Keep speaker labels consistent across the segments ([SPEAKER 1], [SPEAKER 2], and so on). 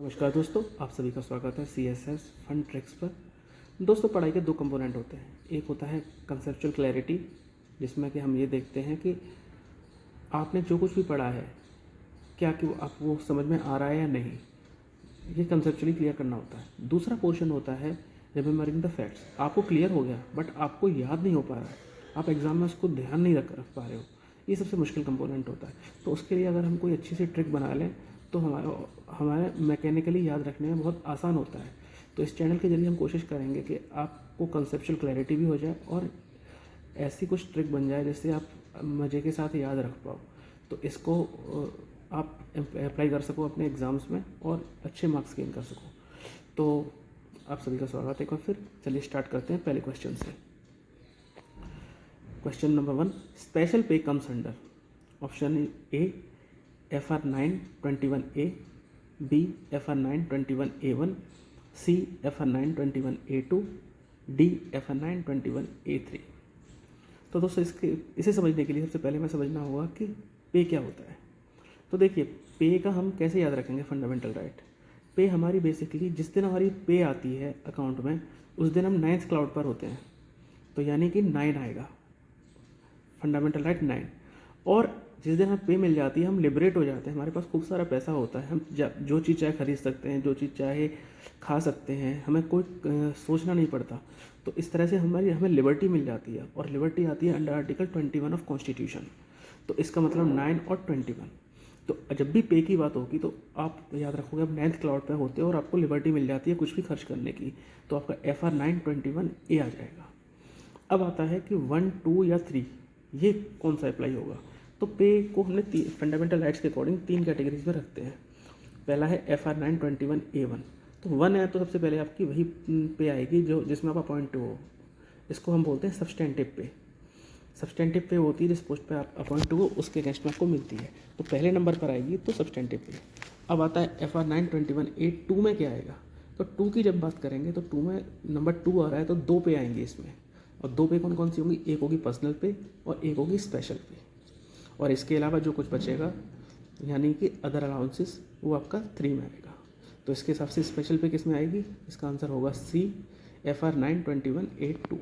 [SPEAKER 1] नमस्कार दोस्तों, आप सभी का स्वागत है CSS फंड ट्रिक्स पर। दोस्तों, पढ़ाई के दो कंपोनेंट होते हैं। एक होता है कंसेप्चुअल क्लैरिटी, जिसमें कि हम ये देखते हैं कि आपने जो कुछ भी पढ़ा है क्या कि आप वो समझ में आ रहा है या नहीं, ये कंसेप्चुअली क्लियर करना होता है। दूसरा पोर्शन होता है रिमेम्बरिंग द फैक्ट्स। आपको क्लियर हो गया बट आपको याद नहीं हो पा रहा है, आप एग्ज़ाम में उसको ध्यान नहीं रख पा रहे हो, ये सबसे मुश्किल कंपोनेंट होता है। तो उसके लिए अगर हम कोई अच्छी सी ट्रिक बना लें तो हमारे मैकेनिकली याद रखने में बहुत आसान होता है। तो इस चैनल के जरिए हम कोशिश करेंगे कि आपको कंसेप्चुअल क्लैरिटी भी हो जाए और ऐसी कुछ ट्रिक बन जाए जिससे आप मज़े के साथ याद रख पाओ। तो इसको आप अप्लाई कर सको अपने एग्ज़ाम्स में और अच्छे मार्क्स गेन कर सको। तो आप सभी का स्वागत है एक बार फिर। चलिए स्टार्ट करते हैं पहले क्वेश्चन से। क्वेश्चन नंबर 1, स्पेशल पे comes under option A FR 921A, B FR 921A1, C FR 921A2, D FR 921A3। तो दोस्तों इसे समझने के लिए सबसे पहले हमें समझना होगा कि पे क्या होता है। तो देखिए, पे का हम कैसे याद रखेंगे फंडामेंटल राइट। पे हमारी बेसिकली जिस दिन हमारी पे आती है अकाउंट में उस दिन हम 9th क्लाउड पर होते हैं, तो यानी कि 9 आएगा, फंडामेंटल राइट 9। और जिस दिन हमें पे मिल जाती है हम लिबरेट हो जाते हैं, हमारे पास खूब सारा पैसा होता है, हम जो चीज़ चाहे खरीद सकते हैं, जो चीज़ चाहे खा सकते हैं, हमें कोई सोचना नहीं पड़ता। तो इस तरह से हमें लिबर्टी मिल जाती है, और लिबर्टी आती है अंडर आर्टिकल 21 ऑफ कॉन्स्टिट्यूशन। तो इसका मतलब 9 और 21। तो जब भी पे की बात होगी तो आप याद रखोगे आप 9th क्लाउड पे होते हो और आपको लिबर्टी मिल जाती है कुछ भी खर्च करने की, तो आपका FR 921A आ जाएगा। अब आता है कि 1, 2 या 3 ये कौन सा अप्लाई होगा। तो पे को हमने फंडामेंटल राइट्स के अकॉर्डिंग 3 कैटेगरीज में रखते हैं। पहला है FR 921A1। तो 1 है तो सबसे पहले आपकी वही पे आएगी जो जिसमें आप अपॉइंट हो, इसको हम बोलते हैं सब्सटेंटिव पे। सब्सटेंटिव पे होती है जिस पोस्ट पे आप अपॉइंट हो उसके अगेंस्ट में आपको मिलती है, तो पहले नंबर पर आएगी तो सब्सटेंटिव पे। अब आता है FR 921A2 में क्या आएगा। तो 2 की जब बात करेंगे तो 2 में नंबर 2 आ रहा है तो 2 पे आएंगे इसमें। और 2 पे कौन कौन सी होंगी, एक होगी पर्सनल पे और एक होगी स्पेशल पे। और इसके अलावा जो कुछ बचेगा यानी कि अदर अलाउंसेस वो आपका 3 में आएगा। तो इसके हिसाब से स्पेशल पे किस में आएगी, इसका आंसर होगा C FR 921A2।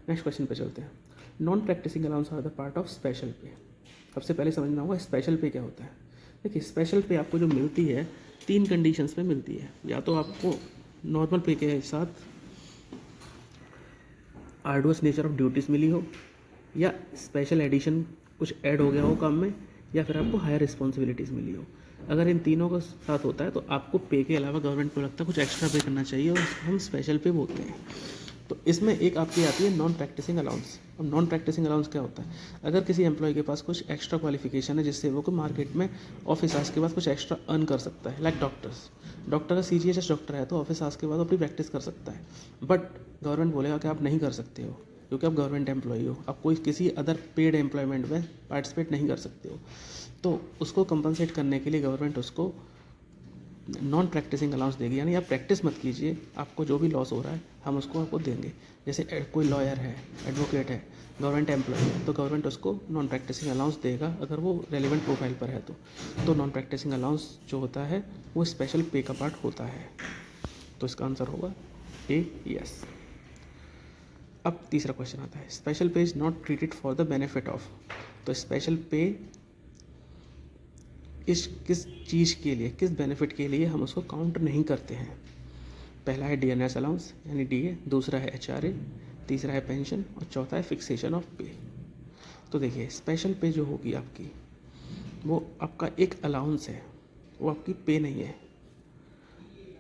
[SPEAKER 1] Next question पे चलते हैं। Non practising allowance are the part of special pay. सबसे पहले समझना होगा स्पेशल पे क्या होता है। देखिए, स्पेशल पे आपको जो मिलती है 3 कंडीशंस पे मिलती है। या तो आपको नॉर्मल पे के साथ आर्डुअस नेचर ऑफ ड्यूटीज़ मिली हो, या स्पेशल एडिशन कुछ ऐड हो गया हो काम में, या फिर आपको हायर रिस्पॉन्सिबिलिटीज़ मिली हो। अगर इन तीनों का साथ होता है तो आपको पे के अलावा गवर्नमेंट को लगता है कुछ एक्स्ट्रा पे करना चाहिए, और इसको हम स्पेशल पे बोलते हैं। तो इसमें एक आपकी आती है नॉन प्रैक्टिसिंग अलाउंस। और नॉन प्रैक्टिसिंग अलाउंस क्या होता है, अगर किसी एम्प्लॉय के पास कुछ एक्स्ट्रा क्वालिफिकेशन है जिससे वो को मार्केट में ऑफिस आवर्स के बाद कुछ एक्स्ट्रा अर्न कर सकता है, लाइक डॉक्टर्स। डॉक्टर का CGHS डॉक्टर है तो ऑफिस आवर्स के बाद अपनी प्रैक्टिस कर सकता है, बट गवर्नमेंट बोलेगा कि आप नहीं कर सकते हो क्योंकि आप गवर्नमेंट एम्प्लॉई हो, आप कोई किसी अदर पेड एम्प्लॉयमेंट में पार्टिसिपेट नहीं कर सकते हो। तो उसको कंपनसेट करने के लिए गवर्नमेंट उसको नॉन प्रैक्टिसिंग अलाउंस देगी, यानी आप प्रैक्टिस मत कीजिए, आपको जो भी लॉस हो रहा है हम उसको आपको देंगे। जैसे कोई लॉयर है, एडवोकेट है, गवर्नमेंट एम्प्लॉय है, तो गवर्नमेंट उसको नॉन प्रैक्टिसिंग अलाउंस देगा अगर वो रेलिवेंट प्रोफाइल पर है तो नॉन प्रैक्टिसिंग अलाउंस जो होता है वो स्पेशल पे का पार्ट होता है। तो इसका आंसर होगा A, यस। अब तीसरा क्वेश्चन आता है, स्पेशल पे is not treated for the benefit of. तो स्पेशल पे किस चीज़ के लिए, किस बेनिफिट के लिए हम उसको काउंट नहीं करते हैं। पहला है DNS अलाउंस यानी DA, दूसरा है HRA, तीसरा है पेंशन और चौथा है फिक्सेशन ऑफ पे। तो देखिए, स्पेशल पे जो होगी आपकी वो आपका एक अलाउंस है, वो आपकी पे नहीं है।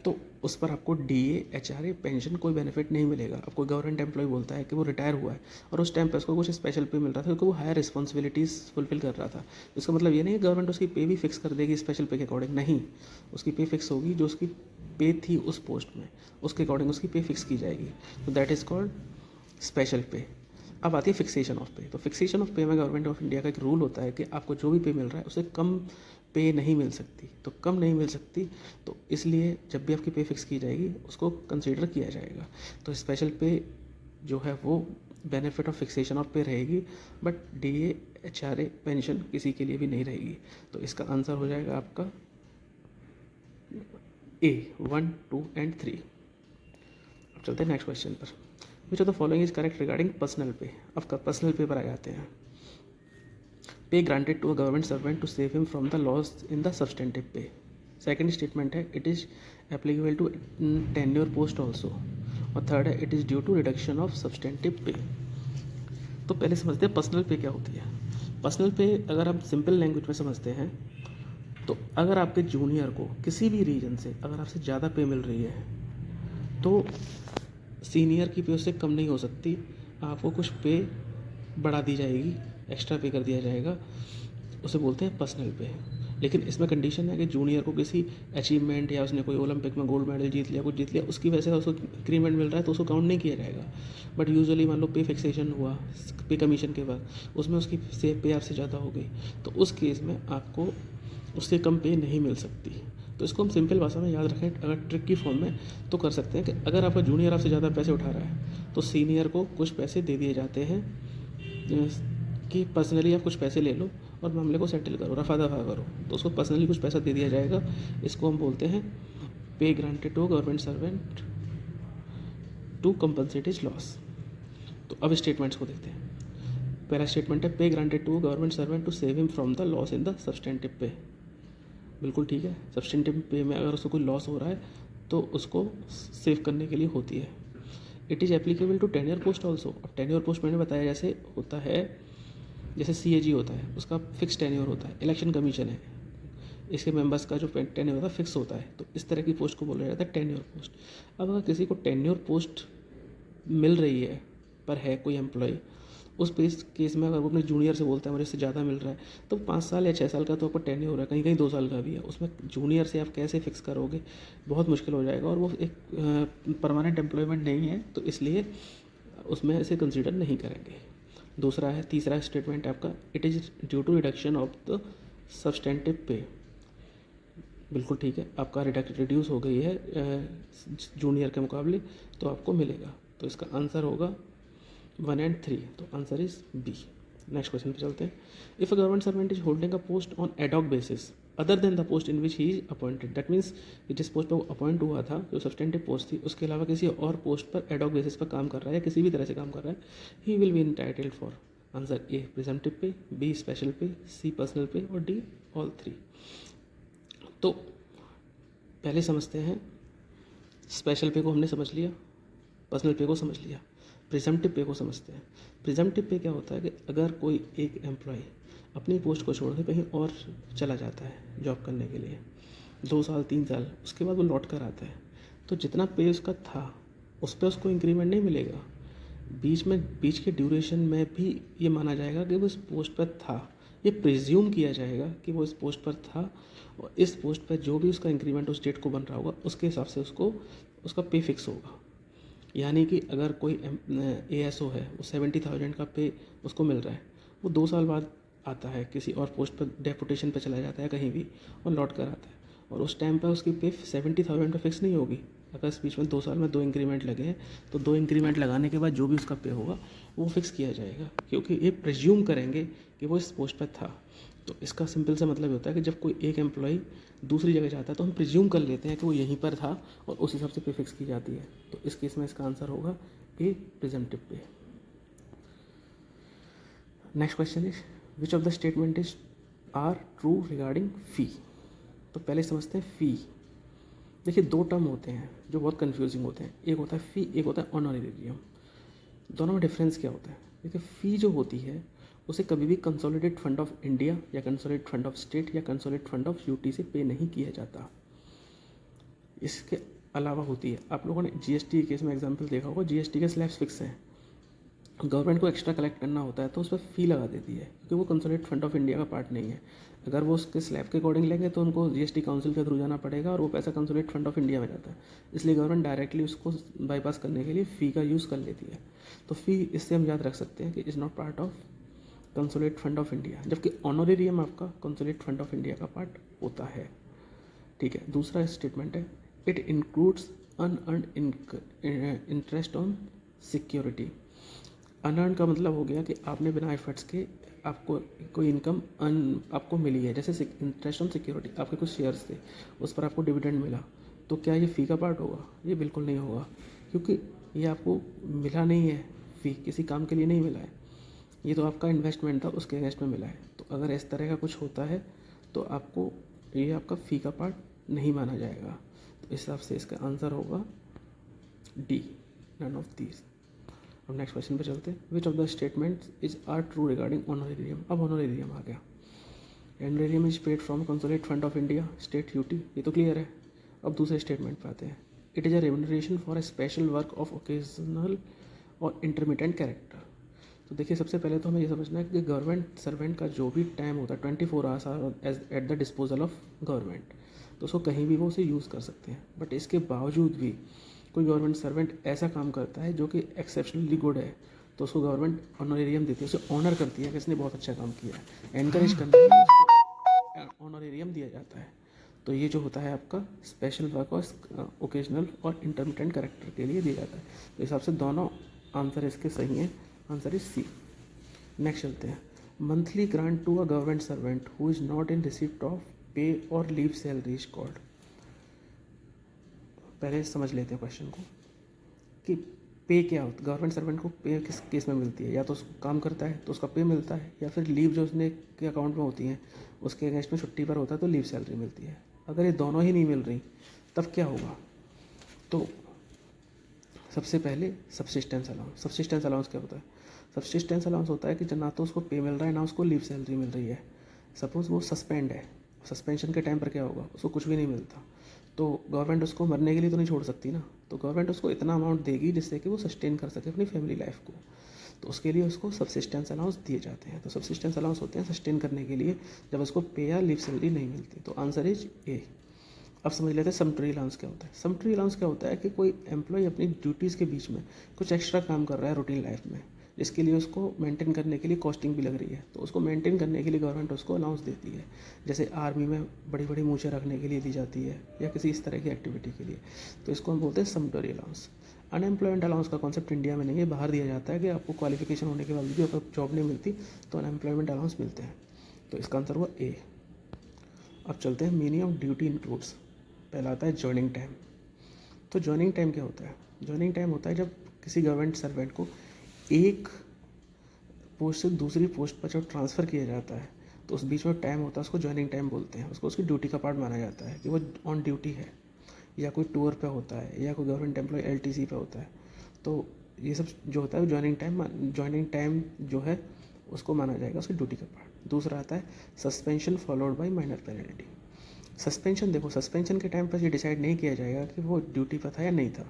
[SPEAKER 1] तो उस पर आपको DA, HRA, पेंशन कोई बेनिफिट नहीं मिलेगा। अब कोई गवर्नमेंट एम्प्लॉय बोलता है कि वो रिटायर हुआ है और उस टाइम पे उसको कुछ स्पेशल पे मिल रहा था क्योंकि वो हायर रिस्पॉन्सिबिलिटीज़ फुलफिल कर रहा था। इसका मतलब ये नहीं है गवर्नमेंट उसकी पे भी फिक्स कर देगी स्पेशल पे के अकॉर्डिंग, नहीं। उसकी पे फिक्स होगी, जो उसकी पे थी उस पोस्ट में उसके अकॉर्डिंग उसकी पे फिक्स की जाएगी। तो दैट इज़ कॉल्ड स्पेशल पे। अब आती है फिक्सेशन ऑफ पे। तो फिक्सेशन ऑफ पे में गवर्नमेंट ऑफ इंडिया का एक रूल होता है कि आपको जो भी पे मिल रहा है उससे कम पे नहीं मिल सकती। तो कम नहीं मिल सकती, तो इसलिए जब भी आपकी पे फिक्स की जाएगी उसको कंसीडर किया जाएगा। तो स्पेशल पे जो है वो बेनिफिट ऑफ फिक्सेशन ऑफ पे रहेगी, बट DA, HRA, पेंशन किसी के लिए भी नहीं रहेगी। तो इसका आंसर हो जाएगा आपका ए 1, 2 एंड 3। अब चलते हैं नेक्स्ट क्वेश्चन पर। Which of the following is correct regarding personal pay. अब पर्सनल पे पर आ जाते हैं। Pay granted to a government servant to save him from the loss in the substantive pay. Second statement है it is applicable to tenure post also, और third है it is due to reduction of substantive pay. तो पहले समझते हैं personal पे क्या होती है। पर्सनल पे अगर हम सिंपल लैंग्वेज में समझते हैं तो अगर आपके जूनियर को किसी भी रीजन से अगर आपसे ज़्यादा पे मिल रही है तो सीनियर की पे उससे कम नहीं हो सकती, आपको कुछ पे बढ़ा दी जाएगी, एक्स्ट्रा पे कर दिया जाएगा, उसे बोलते हैं पर्सनल पे। लेकिन इसमें कंडीशन है कि जूनियर को किसी अचीवमेंट या उसने कोई ओलंपिक में गोल्ड मेडल जीत लिया, कुछ जीत लिया, उसकी वजह से उसको इंक्रीमेंट मिल रहा है तो उसको काउंट नहीं किया जाएगा। बट यूजुअली मान लो पे फिक्सेशन हुआ पे कमीशन के बाद, उसमें उसकी पे आपसे ज़्यादा हो गई, तो उस केस में आपको उससे कम पे नहीं मिल सकती। तो इसको हम सिंपल भाषा में याद रखें, अगर ट्रिक की फॉर्म में तो कर सकते हैं कि अगर आपका जूनियर आपसे ज़्यादा पैसे उठा रहा है तो सीनियर को कुछ पैसे दे दिए जाते हैं कि पर्सनली आप कुछ पैसे ले लो और मामले को सेटल करो, रफा दफा करो, तो उसको पर्सनली कुछ पैसा दे दिया जाएगा। इसको हम बोलते हैं pay granted to government servant to compensate his loss. तो अब स्टेटमेंट्स को देखते हैं। पहला स्टेटमेंट है pay granted to government servant to save him from the loss in the substantive pay. बिल्कुल ठीक है, सब्सटेंटिव पे में अगर उसको कोई लॉस हो रहा है तो उसको सेव करने के लिए होती है। It is applicable to tenure post also. अब टेन्योर पोस्ट मैंने बताया जैसे होता है, जैसे CAG होता है उसका फिक्स टेन्योर होता है, इलेक्शन कमीशन है इसके मेंबर्स का जो टेन्योर होता है फिक्स होता है, तो इस तरह की पोस्ट को बोला जाता है टेन्योर पोस्ट। अब अगर किसी को टेन्योर पोस्ट मिल रही है पर है कोई एम्प्लॉय, उस केस में अगर वो अपने जूनियर से बोलता है मुझे इससे ज़्यादा मिल रहा है, तो 5 साल या 6 साल का तो आपको टेन्योर हो रहा है, कहीं कहीं 2 साल का भी है, उसमें जूनियर से आप कैसे फिक्स करोगे, बहुत मुश्किल हो जाएगा और वो एक परमानेंट एम्प्लॉयमेंट नहीं है, तो इसलिए उसमें ऐसे कंसिडर नहीं करेंगे। दूसरा है, तीसरा स्टेटमेंट आपका it is due to reduction of the substantive pay. बिल्कुल ठीक है, आपका रिड्यूस हो गई है जूनियर के मुकाबले, तो आपको मिलेगा। तो इसका आंसर होगा 1 and 3, तो answer is B. Next question पे चलते हैं। If a government servant is holding a post on ad hoc basis other than the post in which he is appointed, that means जिस पोस्ट पर वो अपॉइंट हुआ था, जो सब्सटेंटिव पोस्ट थी, उसके अलावा किसी और पोस्ट पर एडॉक बेसिस पर काम कर रहा है या किसी भी तरह से काम कर रहा है, he will be entitled for answer A presumptive पे, बी स्पेशल पे, सी पर्सनल पे और डी ऑल 3। तो पहले समझते हैं, स्पेशल पे को हमने समझ लिया, पर्सनल पे को समझ लिया, प्रिजम्पटिव पे को समझते हैं। प्रिजम्पटिव पे क्या होता है कि अगर कोई एक एम्प्लॉय अपनी पोस्ट को छोड़ के कहीं और चला जाता है जॉब करने के लिए 2 साल 3 साल, उसके बाद वो लौट कर आता है, तो जितना पे उसका था उस पर उसको इंक्रीमेंट नहीं मिलेगा। बीच के ड्यूरेशन में भी ये माना जाएगा कि वो इस पोस्ट पर था, ये प्रिज्यूम किया जाएगा कि वो इस पोस्ट पर था और इस पोस्ट पर जो भी उसका इंक्रीमेंट उस डेट को बन रहा होगा उसके हिसाब से उसको उसका पे फिक्स होगा। यानी कि अगर कोई ASO है, वो 70,000 का पे उसको मिल रहा है, वो 2 साल बाद आता है किसी और पोस्ट पर डेपुटेशन पर चला जाता है कहीं भी और लौट कर आता है, और उस टाइम पर उसकी पे 70,000 पर फिक्स नहीं होगी। अगर इस बीच में 2 साल में 2 इंक्रीमेंट लगे हैं तो 2 इंक्रीमेंट लगाने के बाद जो भी उसका पे होगा वो फिक्स किया जाएगा, क्योंकि ये प्रिज्यूम करेंगे कि वो इस पोस्ट पर था। तो इसका सिंपल सा मतलब होता है कि जब कोई एक एम्प्लॉय दूसरी जगह जाता है तो हम प्रिज्यूम कर लेते हैं कि वो यहीं पर था और उस हिसाब से पे फिक्स की जाती है। तो इस केस में इसका आंसर होगा a presumptive pay. Next question is which of the statement is are true regarding fee. तो पहले समझते हैं फ़ी। देखिए 2 टर्म होते हैं जो बहुत कन्फ्यूजिंग होते हैं, एक होता है फ़ी, एक होता है ऑनरेरियम। दोनों में डिफरेंस क्या होता है? देखिए फ़ी जो होती है उसे कभी भी कंसोलिडेटेड फंड ऑफ इंडिया या कंसोलिडेटेड फंड ऑफ स्टेट या कंसोलिडेटेड फंड ऑफ यूटी से पे नहीं किया जाता। इसके अलावा होती है, आप लोगों ने GST के केस में एग्जांपल देखा होगा, GST के स्लैब्स फिक्स हैं, गवर्नमेंट को एक्स्ट्रा कलेक्ट करना होता है तो उस पर फ़ी लगा देती है क्योंकि वो कंसोलिडेटेड फंड ऑफ इंडिया का पार्ट नहीं है। अगर वो उसके स्लैब के अकॉर्डिंग लेंगे तो उनको GST काउंसिल के थ्रू जाना पड़ेगा और वो पैसा कंसोलिडेटेड फंड ऑफ इंडिया में जाता है, इसलिए गवर्नमेंट डायरेक्टली उसको बाईपास करने के लिए फ़ी का यूज़ कर लेती है। तो फ़ी इससे हम याद रख सकते हैं कि is not part of consolidated fund of India, जबकि ऑनरेरियम आपका कंसोलिडेटेड फंड ऑफ इंडिया का पार्ट होता है। ठीक है, दूसरा स्टेटमेंट है it includes unearned interest on security. Unearned का मतलब हो गया कि आपने बिना एफर्ट्स के आपको कोई इनकम आपको मिली है, जैसे इंटरेस्ट ऑन सिक्योरिटी, आपके कुछ शेयर्स थे, उस पर आपको डिविडेंड मिला, तो क्या ये फ़ी का पार्ट होगा? ये बिल्कुल नहीं होगा, क्योंकि ये आपको मिला नहीं है, फ़ी किसी काम के लिए नहीं मिला है, ये तो आपका इन्वेस्टमेंट था, उसके अगेंस्ट में मिला है। तो अगर इस तरह का कुछ होता है तो आपको ये आपका फ़ी का पार्ट नहीं माना जाएगा। तो इस हिसाब से इसका आंसर होगा डी, नन ऑफ दीज। अब नेक्स्ट क्वेश्चन पे चलते हैं। Which of the statements is are true regarding honorarium? अब ऑनरेरियम आ गया। Honorarium is paid from consolidated fund of India, state duty, ये तो क्लियर है। अब दूसरे स्टेटमेंट पे आते हैं। It is a remuneration for a special work of occasional और इंटरमीडिएट कैरेक्टर। तो देखिए, सबसे पहले तो हमें ये समझना है कि गवर्नमेंट सर्वेंट का जो भी टाइम होता है 24 hours as at the disposal of government, तो उसको कहीं भी वो उसे यूज़ कर सकते हैं। बट इसके बावजूद भी कोई गवर्नमेंट सर्वेंट ऐसा काम करता है जो कि एक्सेप्शनली गुड है, तो उसको गवर्नमेंट ऑनरेरियम देती है, उसे ऑनर करती है कि इसने बहुत अच्छा काम किया है, एनकरेज करने के लिए उसको ऑनरेरियम दिया जाता है। तो ये जो होता है आपका स्पेशल वर्क और ओकेजनल और इंटरमीडिएट कैरेक्टर के लिए दिया जाता है। तो हिसाब से दोनों आंसर इसके सही हैं। Answer is C. नेक्स्ट चलते हैं। Monthly grant to a government servant who is not in receipt of pay और लीव सैलरी इज कॉल्ड। पहले समझ लेते हैं क्वेश्चन को कि पे क्या होता है। गवर्नमेंट सर्वेंट को पे किस केस में मिलती है? या तो उसको काम करता है तो उसका पे मिलता है, या फिर लीव जो उसने के अकाउंट में होती हैं उसके अगेंस्ट में छुट्टी पर होता है तो लीव सैलरी मिलती है। अगर ये दोनों ही नहीं मिल रही तब क्या होगा? तो सबसे पहले सब्सिस्टेंस अलाउंस। सब्सिस्टेंस अलाउंस क्या होता है? सब्सिस्टेंस अलाउंस होता है कि ना तो उसको पे मिल रहा है ना उसको लीव सैलरी मिल रही है। सपोज़ वो सस्पेंड है, सस्पेंशन के टाइम पर क्या होगा? उसको कुछ भी नहीं मिलता, तो गवर्नमेंट उसको मरने के लिए तो नहीं छोड़ सकती ना, तो गवर्नमेंट उसको इतना अमाउंट देगी जिससे कि वो सस्टेन कर सके अपनी फैमिली लाइफ को। तो उसके लिए उसको सब्सिस्टेंस अलाउंस दिए जाते हैं। तो सब्सिस्टेंस अलाउंस होते हैं सस्टेन करने के लिए जब उसको पे या लीव सैलरी नहीं मिलती। तो आंसर इज ए। अब समझ लेते हैं समटरी अलाउंस क्या होता है। समटरी अलाउंस क्या होता है कि कोई एम्प्लॉय अपनी ड्यूटीज़ के बीच में कुछ एक्स्ट्रा काम कर रहा है रूटीन लाइफ में, जिसके लिए उसको मेंटेन करने के लिए कॉस्टिंग भी लग रही है, तो उसको मेंटेन करने के लिए गवर्नमेंट उसको अलाउंस देती है। जैसे आर्मी में बड़ी बड़ी मूछें रखने के लिए दी जाती है या किसी इस तरह की एक्टिविटी के लिए, तो इसको हम बोलते हैं समटरी अलाउंस। अनएम्प्लॉयमेंट अलाउंस का कॉन्सेप्ट इंडिया में नहीं है, बाहर दिया जाता है कि आपको क्वालिफिकेशन होने के बावजूद भी अगर जॉब नहीं मिलती तो अनएम्प्लॉयमेंट अलाउंस मिलते हैं। तो इसका आंसर हुआ ए। अब चलते हैं मीनिंग ऑफ ड्यूटी इंक्लूड्स। पहला आता है जॉइनिंग टाइम। तो जॉइनिंग टाइम क्या होता है? जॉइनिंग टाइम होता है जब किसी गवर्नमेंट सर्वेंट को एक पोस्ट से दूसरी पोस्ट पर जब ट्रांसफ़र किया जाता है तो उस बीच में टाइम होता है, उसको जॉइनिंग टाइम बोलते हैं। उसको उसकी ड्यूटी का पार्ट माना जाता है कि वो ऑन ड्यूटी है, या कोई टूर पे होता है, या कोई गवर्नमेंट एम्प्लॉय एलटीसी पे होता है। तो ये सब जो होता है वो जॉइनिंग टाइम जो है उसको माना जाएगा उसकी ड्यूटी का पार्ट। दूसरा आता है suspension followed by minor penalty. Suspension, देखो सस्पेंशन के टाइम पर ये डिसाइड नहीं किया जाएगा कि वो ड्यूटी पर था या नहीं था।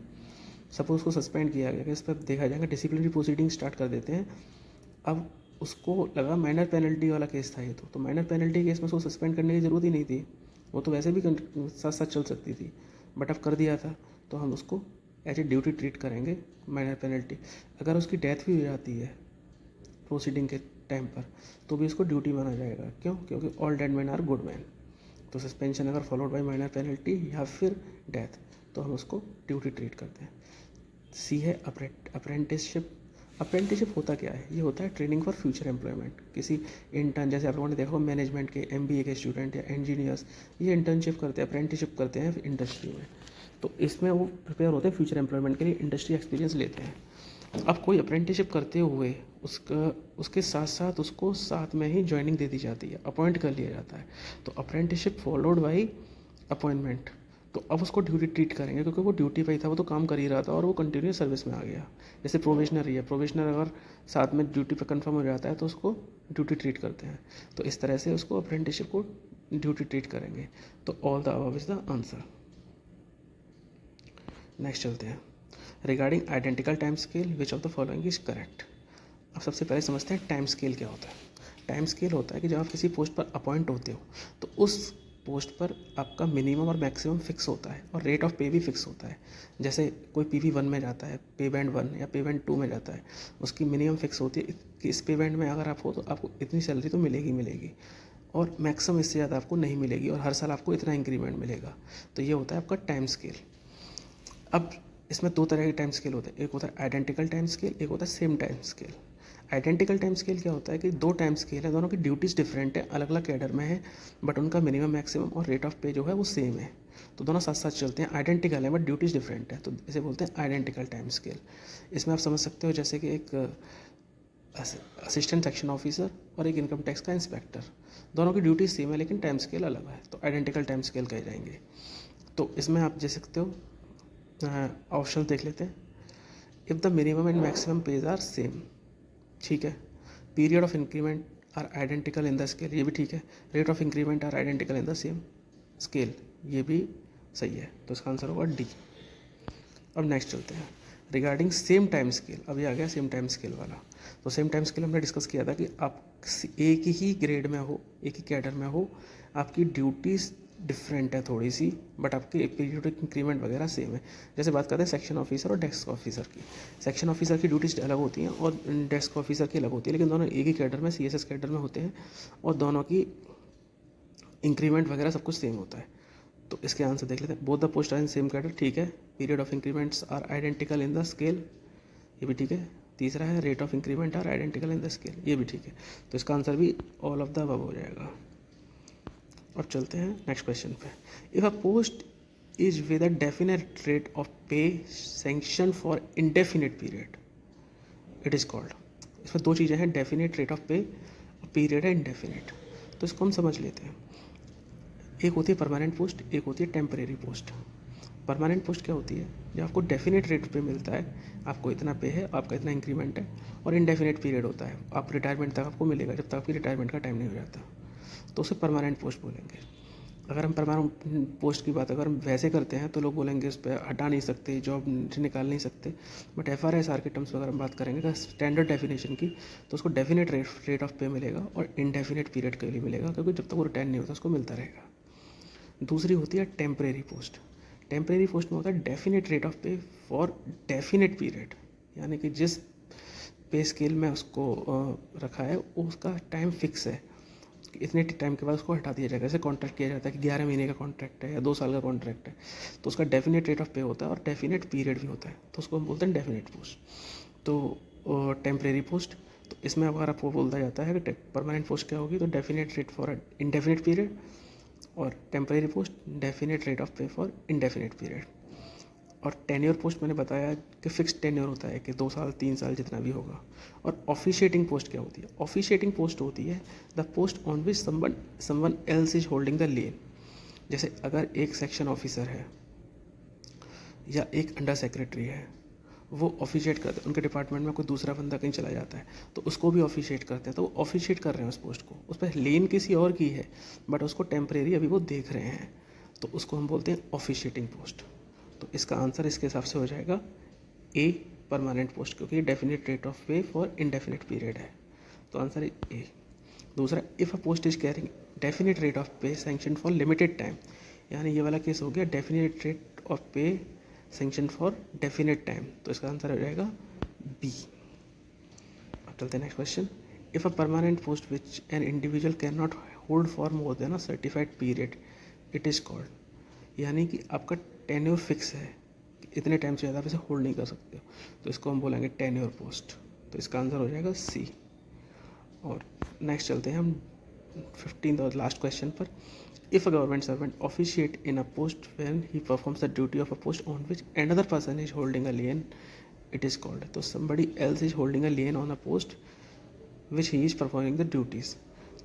[SPEAKER 1] सपोज उसको सस्पेंड किया गया, इस पर देखा जाएगा डिसिप्लिनरी प्रोसीडिंग स्टार्ट कर देते हैं। अब उसको लगा माइनर पेनल्टी वाला केस था ये, तो माइनर पेनल्टी केस में उसको सस्पेंड करने की ज़रूरत ही नहीं थी, वो तो वैसे भी साथ साथ चल सकती थी, बट अब कर दिया था तो हम उसको एज ए ड्यूटी ट्रीट करेंगे माइनर पेनल्टी। अगर उसकी डेथ भी हो जाती है प्रोसीडिंग के टाइम पर तो भी उसको ड्यूटी माना जाएगा। क्यों? क्योंकि all dead man are good man. तो सस्पेंशन अगर फॉलोड बाय माइनर पेनल्टी या फिर डेथ तो हम उसको ड्यूटी ट्रीट करते हैं। सी है अप्रेंटिसशिप। अप्रेंटिसशिप होता क्या है? ये होता है ट्रेनिंग फॉर फ्यूचर एम्प्लॉयमेंट। किसी इंटर्न, जैसे आप लोगों ने देखा हो मैनेजमेंट के एमबीए के स्टूडेंट या इंजीनियर्स, ये इंटर्नशिप करते हैं, अप्रेंटिसशिप करते हैं इंडस्ट्री में। तो इसमें वो प्रिपेयर होते हैं फ्यूचर एम्प्लॉयमेंट के लिए, इंडस्ट्री एक्सपीरियंस लेते हैं। अब कोई अप्रेंटिसशिप करते हुए उसके साथ साथ उसको साथ में ही ज्वाइनिंग दे दी जाती है, अपॉइंट कर लिया जाता है। तो अप्रेंटिसशिप फॉलोड बाई अपॉइंटमेंट। तो अब उसको ड्यूटी ट्रीट करेंगे क्योंकि वो ड्यूटी पे ही था, वो तो काम कर ही रहा था और वो कंटिन्यूस सर्विस में आ गया। जैसे प्रोबेशनरी है, प्रोबेशनर अगर साथ में ड्यूटी पे कंफर्म हो जाता है तो उसको ड्यूटी ट्रीट करते हैं। तो इस तरह से उसको अप्रेंटिसशिप को ड्यूटी ट्रीट करेंगे। तो all the above is the answer. Next चलते हैं। Regarding identical time scale which of the following is correct. अब सबसे पहले समझते हैं टाइम स्केल क्या होता है। टाइम स्केल होता है कि जब आप किसी पोस्ट पर अपॉइंट होते हो तो उस पोस्ट पर आपका मिनिमम और मैक्सिमम फिक्स होता है और रेट ऑफ पे भी फिक्स होता है। जैसे कोई PV1 में जाता है, पे बैंड 1 या पे बैंड 2 में जाता है, उसकी मिनिमम फिक्स होती है कि इस पे बैंड में अगर आप हो तो आपको इतनी सैलरी तो मिलेगी और मैक्सिमम इससे ज़्यादा आपको नहीं मिलेगी और हर साल आपको इतना इंक्रीमेंट मिलेगा। तो ये होता है आपका टाइम स्केल। अब इसमें दो तरह के टाइम स्केल होते हैं, एक होता है आइडेंटिकल टाइम स्केल, एक होता है same time scale. Identical time scale क्या होता है कि दो टाइम स्केल है, दोनों की ड्यूटीज़ डिफरेंट है, अलग अलग कैडर में है, बट उनका मिनिमम मैक्सिमम और रेट ऑफ पे जो है वो सेम है, तो दोनों साथ साथ चलते हैं, आइडेंटिकल है बट ड्यूटीज़ डिफरेंट है, तो इसे बोलते हैं आइडेंटिकल टाइम स्केल। इसमें आप समझ सकते हो जैसे कि एक असिस्टेंट सेक्शन ऑफिसर और एक इनकम टैक्स का इंस्पेक्टर, दोनों की ड्यूटी सेम है लेकिन टाइम स्केल अलग है, तो आइडेंटिकल टाइम स्केल कहे जाएंगे। तो इसमें आप देख सकते हो ऑप्शन देख लेते हैं। If the minimum and maximum pays are same, ठीक है, period of increment are identical in the scale, ये भी ठीक है, rate of increment are identical in the same scale, ये भी सही है, तो इसका आंसर होगा डी। अब नेक्स्ट चलते हैं रिगार्डिंग सेम टाइम स्केल, अभी आ गया सेम टाइम स्केल वाला। तो सेम टाइम स्केल हमने डिस्कस किया था कि आप एक ही ग्रेड में हो, एक ही कैडर में हो, आपकी ड्यूटीज़ डिफरेंट है थोड़ी सी, बट आपके पीरियोडिक इंक्रीमेंट वगैरह सेम है। जैसे बात करते हैं सेक्शन ऑफिसर और डेस्क ऑफिसर की, सेक्शन ऑफिसर की ड्यूटीज़ अलग होती हैं और डेस्क ऑफिसर की अलग होती है, लेकिन दोनों एक ही कैडर में CSS कैडर में होते हैं और दोनों की इंक्रीमेंट वगैरह सब कुछ सेम होता है। तो इसके आंसर देख लेते हैं। Both the post are in same cadre, ठीक है, period of increments are identical in the scale, ये भी ठीक है। तीसरा है rate of increment are identical in the scale, ये भी ठीक है, तो इसका आंसर भी ऑल ऑफ द अबव हो जाएगा। अब चलते हैं नेक्स्ट क्वेश्चन पे। If a post is with a definite rate of pay sanction for indefinite period, it is called. इसमें दो चीज़ें हैं, डेफिनेट रेट ऑफ पे और पीरियड है इंडेफिनिट, तो इसको हम समझ लेते हैं। एक होती है परमानेंट पोस्ट, एक होती है टेम्परेरी पोस्ट। परमानेंट पोस्ट क्या होती है, जब आपको डेफिनेट रेट पे मिलता है, आपको इतना पे है, आपका इतना इंक्रीमेंट है, और इनडेफिनेट पीरियड होता है, आप रिटायरमेंट तक आपको मिलेगा जब तक आपकी रिटायरमेंट का टाइम नहीं हो जाता, तो उसे परमानेंट पोस्ट बोलेंगे। अगर हम परमानेंट पोस्ट की बात अगर हम वैसे करते हैं तो लोग बोलेंगे उस पर हटा नहीं सकते, जॉब से निकाल नहीं सकते, बट FRSR के टर्म्स अगर हम बात करेंगे स्टैंडर्ड डेफिनेशन की, तो उसको डेफिनेट रेट ऑफ पे मिलेगा और इनडेफिनेट पीरियड के लिए मिलेगा, क्योंकि जब तक वो रिटायर नहीं होता उसको मिलता रहेगा। दूसरी होती है टेम्परेरी पोस्ट। टेम्परेरी पोस्ट में होता है definite rate of pay for definite period, यानी कि जिस पे स्केल में उसको रखा है उसका टाइम फिक्स है, इतने टाइम के बाद उसको हटा दिया जाएगा। जैसे कॉन्ट्रैक्ट किया जाता है कि 11 महीने का कॉन्ट्रैक्ट है या 2 साल का कॉन्ट्रैक्ट है, तो उसका डेफिनेट रेट ऑफ पे होता है और डेफिनेट पीरियड भी होता है, तो उसको हम बोलते हैं डेफिनेट पोस्ट। तो टेम्परेरी पोस्ट, तो इसमें अगर आपको बोलता जाता है कि परमानेंट पोस्ट क्या होगी, तो definite rate for indefinite period, और temporary post definite rate of pay for indefinite period. और टेन्योर पोस्ट मैंने बताया कि फिक्स टेन्योर होता है कि 2 साल 3 साल जितना भी होगा। और ऑफिशिएटिंग पोस्ट क्या होती है, ऑफिशिएटिंग पोस्ट होती है the post on which someone else is holding the lane. जैसे अगर एक सेक्शन ऑफिसर है या एक अंडर सेक्रेटरी है, वो ऑफिशिएट करते हैं, उनके डिपार्टमेंट में कोई दूसरा बंदा कहीं चला जाता है तो उसको भी ऑफिशिएट करते हैं, तो वो ऑफिशिएट कर रहे हैं उस पोस्ट को, उस पर लेन किसी और की है बट उसको टेम्परेरी अभी वो देख रहे हैं, तो उसको हम बोलते हैं ऑफिशिएटिंग पोस्ट। तो इसका आंसर इसके हिसाब से हो जाएगा ए, परमानेंट पोस्ट, क्योंकि definite rate of pay for indefinite period है, तो आंसर है ए। दूसरा, if a post is carrying definite rate of pay sanction for limited time, यानी ये वाला केस हो गया definite rate of pay sanction for definite time, तो इसका आंसर हो जाएगा बी। अब चलते हैं next question. If a permanent post which an individual can not hold for more than a certified period, it is called, यानी कि आपका टेन्योर फिक्स है, इतने टाइम से ज़्यादा आप इसे होल्ड नहीं कर सकते हो, तो इसको हम बोलेंगे टेन्योर पोस्ट, तो इसका आंसर हो जाएगा सी। और नेक्स्ट चलते हैं हम 15th और लास्ट क्वेश्चन पर। If a government servant officiate in a post when he performs the duty of a post on which another person is holding a lien, it is called. तो somebody else is holding a lien on a post which he is performing the duties.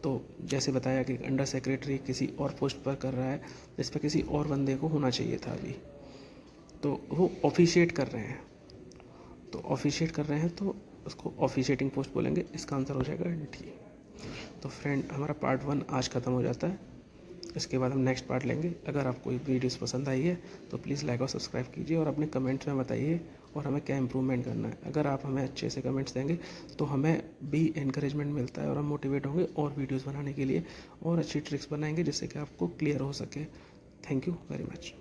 [SPEAKER 1] तो जैसे बताया कि under secretary किसी और post पर कर रहा है जिस पर किसी और बंदे को होना चाहिए था अभी, तो वो ऑफिशिएट कर रहे हैं, तो ऑफिशिएट कर रहे हैं तो उसको ऑफिशिएटिंग पोस्ट बोलेंगे, इसका आंसर हो जाएगा डी। तो फ्रेंड, हमारा पार्ट 1 आज ख़त्म हो जाता है, इसके बाद हम नेक्स्ट पार्ट लेंगे। अगर आपको वीडियोस पसंद आई है तो प्लीज़ लाइक और सब्सक्राइब कीजिए और अपने कमेंट्स में बताइए और हमें क्या इंप्रूवमेंट करना है। अगर आप हमें अच्छे से कमेंट्स देंगे तो हमें भी एनकरेजमेंट मिलता है और हम मोटिवेट होंगे और वीडियोस बनाने के लिए, और अच्छी ट्रिक्स बनाएंगे जिससे कि आपको क्लियर हो सके। Thank you very much.